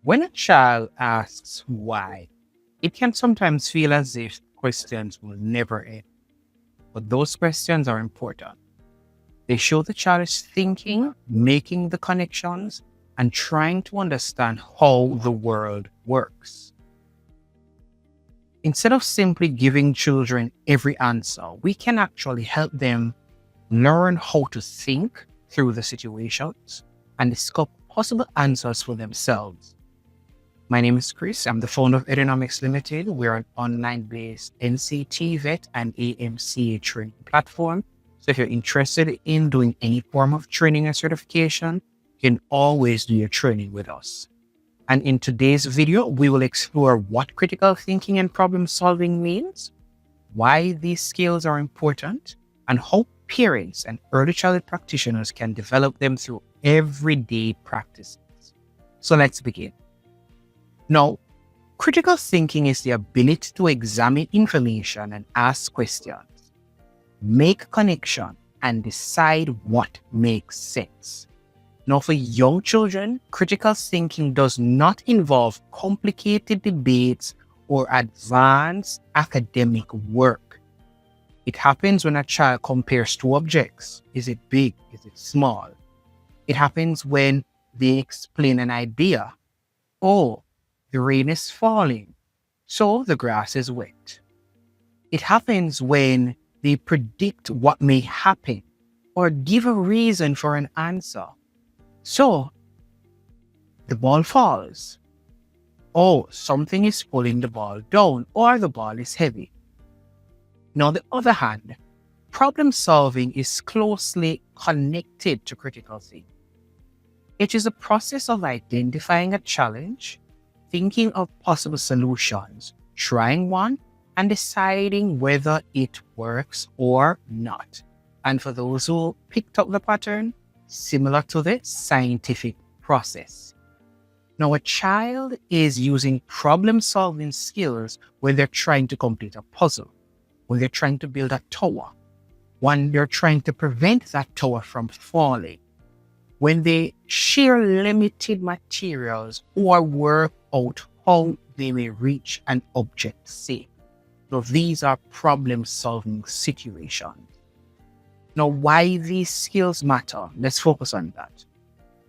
When a child asks why, it can sometimes feel as if questions will never end. But those questions are important. They show the child is thinking, making the connections, and trying to understand how the world works. Instead of simply giving children every answer, we can actually help them learn how to think through the situations and discover possible answers for themselves. My name is Chris. I'm the founder of Edunomics Limited. We're an online-based NCT vet and AMCA training platform. So if you're interested in doing any form of training or certification, you can always do your training with us. And in today's video, we will explore what critical thinking and problem solving means, why these skills are important, and how parents and early childhood practitioners can develop them through everyday practices. So let's begin. Now, critical thinking is the ability to examine information and ask questions, make connection, and decide what makes sense. Now, for young children, critical thinking does not involve complicated debates or advanced academic work. It happens when a child compares two objects. Is it big? Is it small? It happens when they explain an idea. Oh, the rain is falling, so the grass is wet. It happens when they predict what may happen or give a reason for an answer. So, the ball falls. Oh, something is pulling the ball down, or the ball is heavy. Now, on the other hand, problem solving is closely connected to critical thinking. It is a process of identifying a challenge, thinking of possible solutions, trying one, and deciding whether it works or not. And for those who picked up the pattern, similar to the scientific process. Now, a child is using problem-solving skills when they're trying to complete a puzzle, when they're trying to build a tower, when they're trying to prevent that tower from falling, when they share limited materials or work out how they may reach an object safe. So these are problem-solving situations. Now, why these skills matter? Let's focus on that.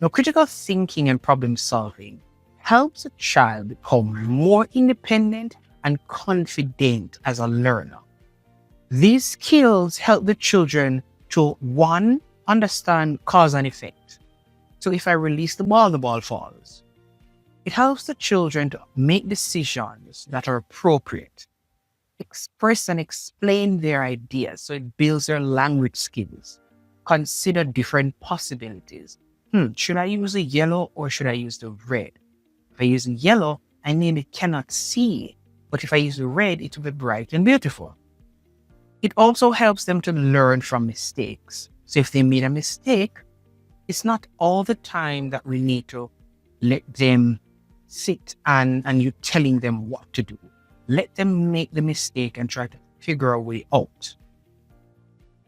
Now, critical thinking and problem solving helps a child become more independent and confident as a learner. These skills help the children to, one, understand cause and effect. So if I release the ball falls. It helps the children to make decisions that are appropriate, express and explain their ideas, so it builds their language skills. Consider different possibilities. Should I use the yellow or should I use the red? If I use the yellow, I nearly cannot see. But if I use the red, it will be bright and beautiful. It also helps them to learn from mistakes. So if they made a mistake, it's not all the time that we need to let them sit and you telling them what to do. Let them make the mistake and try to figure a way out.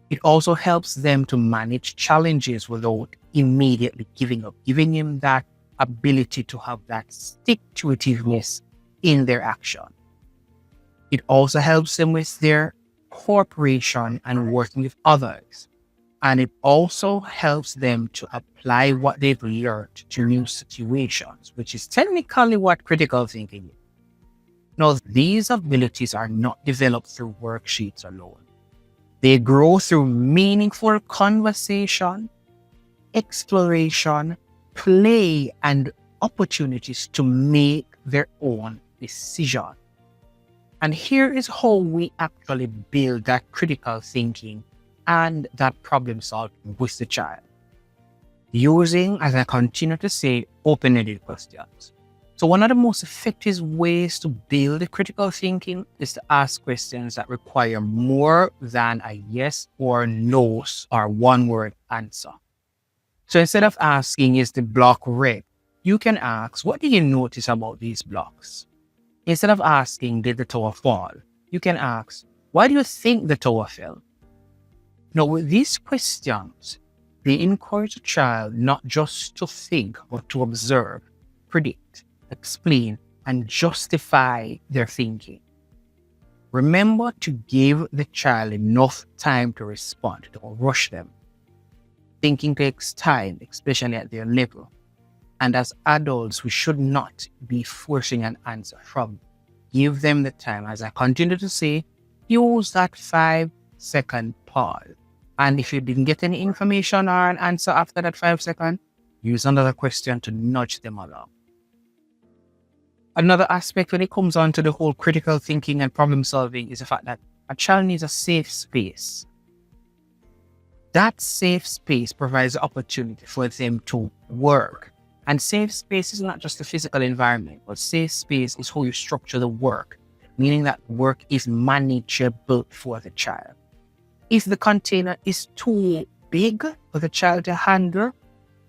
It also helps them to manage challenges without immediately giving up, giving them that ability to have that stick-to-itiveness in their action. It also helps them with their cooperation and working with others. And it also helps them to apply what they've learned to new situations, which is technically what critical thinking is. Now, these abilities are not developed through worksheets alone. They grow through meaningful conversation, exploration, play, and opportunities to make their own decision. And here is how we actually build that critical thinking and that problem solving with the child. Using, as I continue to say, open-ended questions. So one of the most effective ways to build critical thinking is to ask questions that require more than a yes or no or one-word answer. So instead of asking, is the block red? You can ask, what did you notice about these blocks? Instead of asking, did the tower fall? You can ask, Why do you think the tower fell? Now, with these questions, they encourage a child not just to think, but to observe, predict, explain, and justify their thinking. Remember to give the child enough time to respond. Don't rush them. Thinking takes time, especially at their level. And as adults, we should not be forcing an answer from them. Give them the time. As I continue to say, use that 5-second pause. And if you didn't get any information or an answer after that 5 seconds, use another question to nudge them along. Another aspect when it comes on to the whole critical thinking and problem solving is the fact that a child needs a safe space. That safe space provides the opportunity for them to work. And safe space is not just a physical environment, but safe space is how you structure the work, meaning that work is manageable for the child. If the container is too big for the child to handle,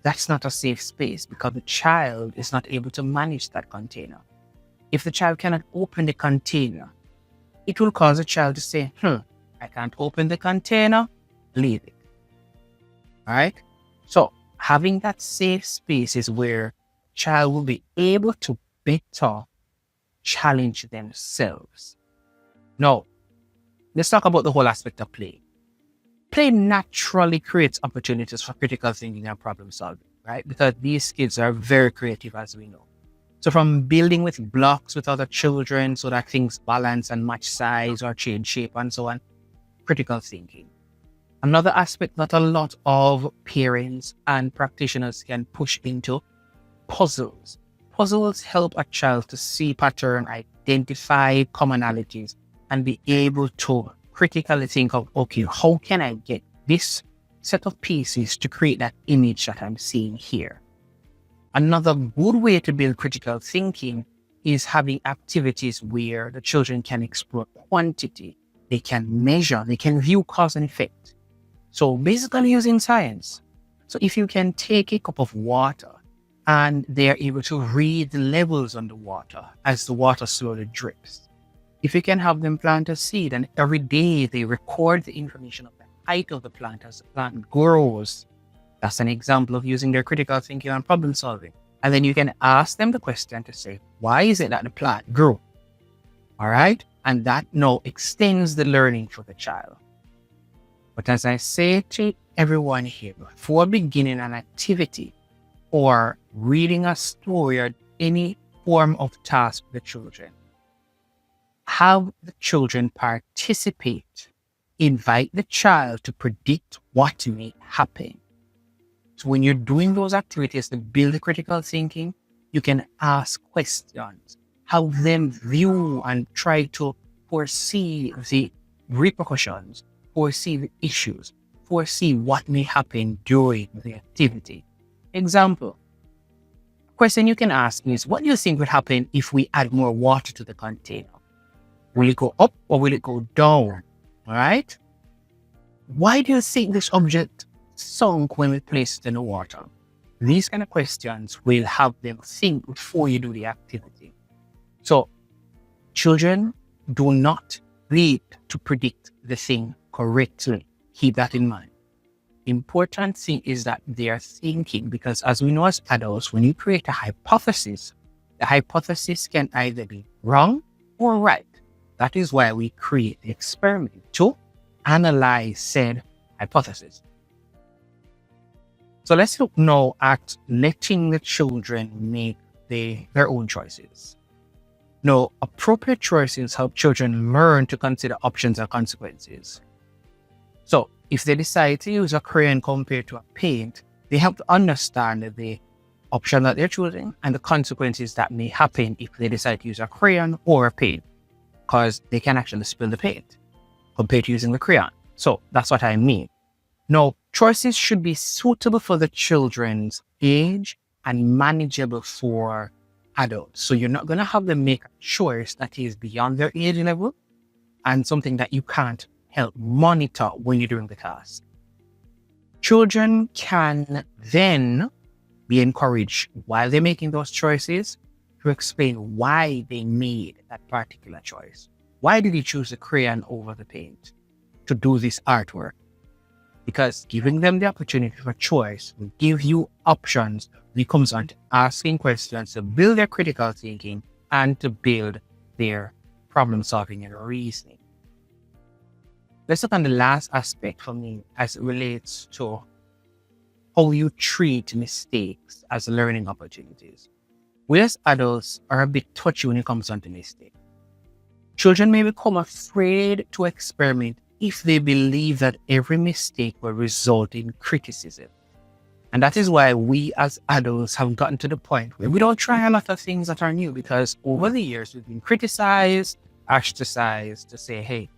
that's not a safe space because the child is not able to manage that container. If the child cannot open the container, it will cause the child to say, I can't open the container, leave it. All right? So having that safe space is where the child will be able to better challenge themselves. Now, let's talk about the whole aspect of play. Play naturally creates opportunities for critical thinking and problem solving, right? Because these kids are very creative, as we know. So from building with blocks with other children so that things balance and match size or change shape and so on, critical thinking. Another aspect that a lot of parents and practitioners can push into, puzzles. Puzzles help a child to see pattern, identify commonalities, and be able to critically think of, okay, how can I get this set of pieces to create that image that I'm seeing here? Another good way to build critical thinking is having activities where the children can explore quantity, they can measure, they can view cause and effect. So basically using science. So if you can take a cup of water and they're able to read the levels on the water as the water slowly drips. If you can have them plant a seed and every day they record the information of the height of the plant as the plant grows, that's an example of using their critical thinking and problem solving. And then you can ask them the question to say, why is it that the plant grew? All right? And that now extends the learning for the child. But as I say to everyone here, before beginning an activity or reading a story or any form of task with the children, have the children participate. Invite the child to predict what may happen. So when you're doing those activities to build the critical thinking, you can ask questions, have them view and try to foresee the repercussions, foresee the issues, foresee what may happen during the activity. Example, question you can ask is, what do you think would happen if we add more water to the container? Will it go up or will it go down? All right? Why do you think this object sunk when we place it in the water? These kind of questions will have them think before you do the activity. So children do not need to predict the thing correctly. Keep that in mind. Important thing is that they are thinking, because as we know as adults, when you create a hypothesis, the hypothesis can either be wrong or right. That is why we create the experiment to analyze said hypothesis. So let's look now at letting the children make their own choices. Now, appropriate choices help children learn to consider options and consequences. So if they decide to use a crayon compared to a paint, they have to understand the option that they're choosing and the consequences that may happen if they decide to use a crayon or a paint, because they can actually spill the paint compared to using the crayon. So that's what I mean. Now, choices should be suitable for the children's age and manageable for adults. So you're not going to have them make a choice that is beyond their age level and something that you can't help monitor when you're doing the task. Children can then be encouraged while they're making those choices to explain why they made that particular choice. Why did he choose the crayon over the paint to do this artwork? Because giving them the opportunity for choice will give you options when it comes on to asking questions to build their critical thinking and to build their problem solving and reasoning. Let's look on the last aspect for me as it relates to how you treat mistakes as learning opportunities. We as adults are a bit touchy when it comes on to mistakes. Children may become afraid to experiment if they believe that every mistake will result in criticism. And that is why we as adults have gotten to the point where we don't try a lot of things that are new, because over the years we've been criticized, ostracized to say, hey,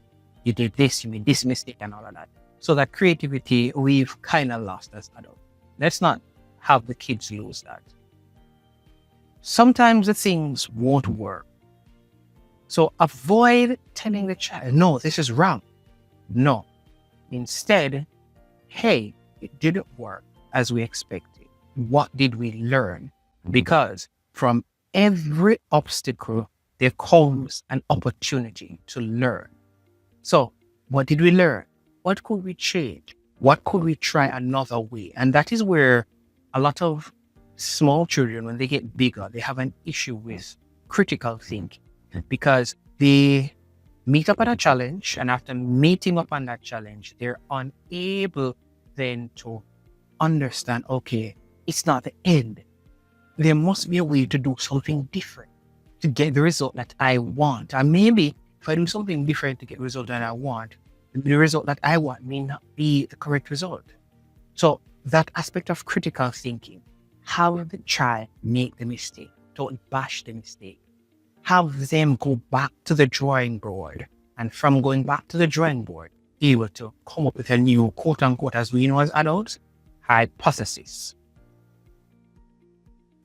you did this, you made this mistake and all of that. So that creativity we've kind of lost as adults. Let's not have the kids lose that. Sometimes the things won't work. So avoid telling the child, no, this is wrong. No. Instead, hey, it didn't work as we expected. What did we learn? Because from every obstacle, there comes an opportunity to learn. So what did we learn? What could we change? What could we try another way? And that is where a lot of small children, when they get bigger, they have an issue with critical thinking, because they meet up at a challenge, and after meeting up on that challenge, they're unable then to understand, okay, it's not the end. There must be a way to do something different to get the result that I want. And maybe if I do something different to get the result that I want, the result that I want may not be the correct result. So that aspect of critical thinking, have the child make the mistake. Don't bash the mistake. Have them go back to the drawing board. And from going back to the drawing board, be able to come up with a new, quote unquote, as we know as adults, hypothesis.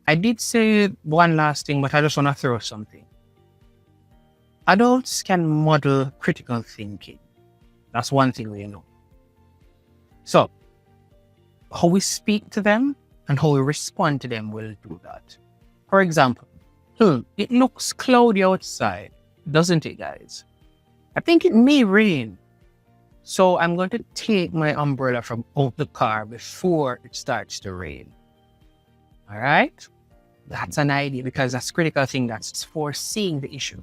I did say one last thing, but I just want to throw something. Adults can model critical thinking. That's one thing we know. So, how we speak to them and how we respond to them will do that. For example, it looks cloudy outside, doesn't it, guys? I think it may rain. So I'm going to take my umbrella from out the car before it starts to rain. All right? That's an idea, because that's critical thing. That's foreseeing the issue.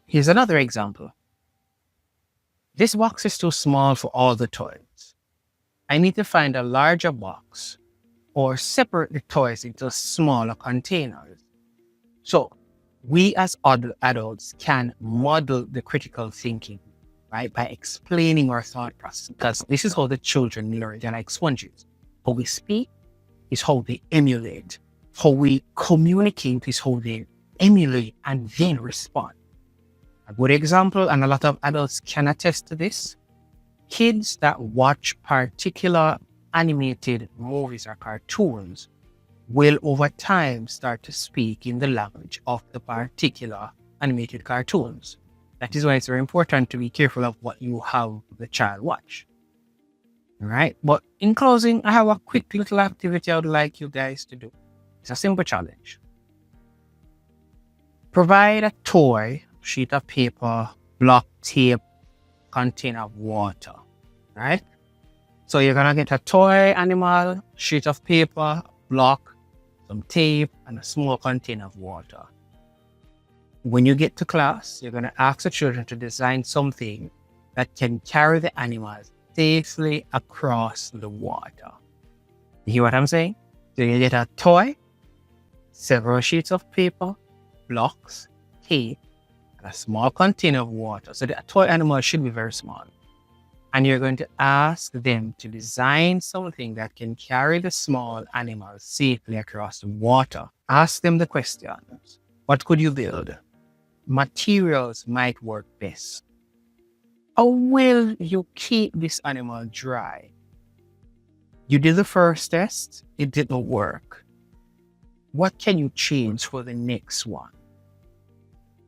Here's another example. This box is too small for all the toys. I need to find a larger box or separate the toys into smaller containers. So we as adults can model the critical thinking, right? By explaining our thought process, because this is how the children learn. They're like sponges. How we speak is how they emulate. How we communicate is how they emulate and then respond. A good example, and a lot of adults can attest to this, kids that watch particular animated movies or cartoons will over time start to speak in the language of the particular animated cartoons. That is why it's very important to be careful of what you have the child watch. All right. But in closing, I have a quick little activity I would like you guys to do. It's a simple challenge. Provide a toy, sheet of paper, block, tape, container of water. Right? So you're going to get a toy animal, sheet of paper, block, some tape, and a small container of water. When you get to class, you're going to ask the children to design something that can carry the animals safely across the water. You hear what I'm saying? So you get a toy, several sheets of paper, blocks, tape, and a small container of water. So the toy animal should be very small. And you're going to ask them to design something that can carry the small animals safely across the water. Ask them the questions. What could you build? Materials might work best. How will you keep this animal dry? You did the first test, it didn't work. What can you change for the next one?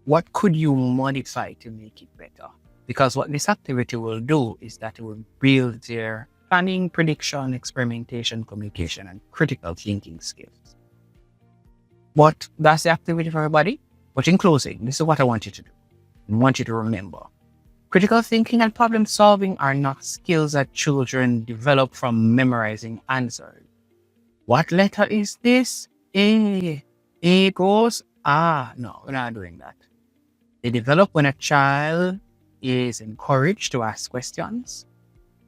What could you modify to make it better? Because what this activity will do is that it will build their planning, prediction, experimentation, communication, and critical thinking skills. But that's the activity for everybody. But in closing, this is what I want you to do. I want you to remember, critical thinking and problem solving are not skills that children develop from memorizing answers. What letter is this? A. A goes, no, we're not doing that. They develop when a child is encouraged to ask questions,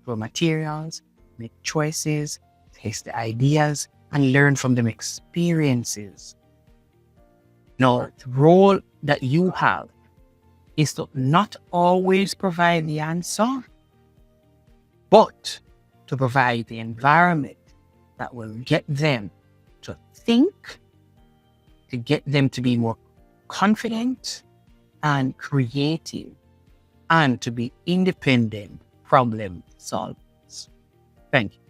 grow materials, make choices, test the ideas, and learn from them experiences. Now, the role that you have is to not always provide the answer, but to provide the environment that will get them to think, to get them to be more confident and creative, and to be independent problem solvers. Thank you.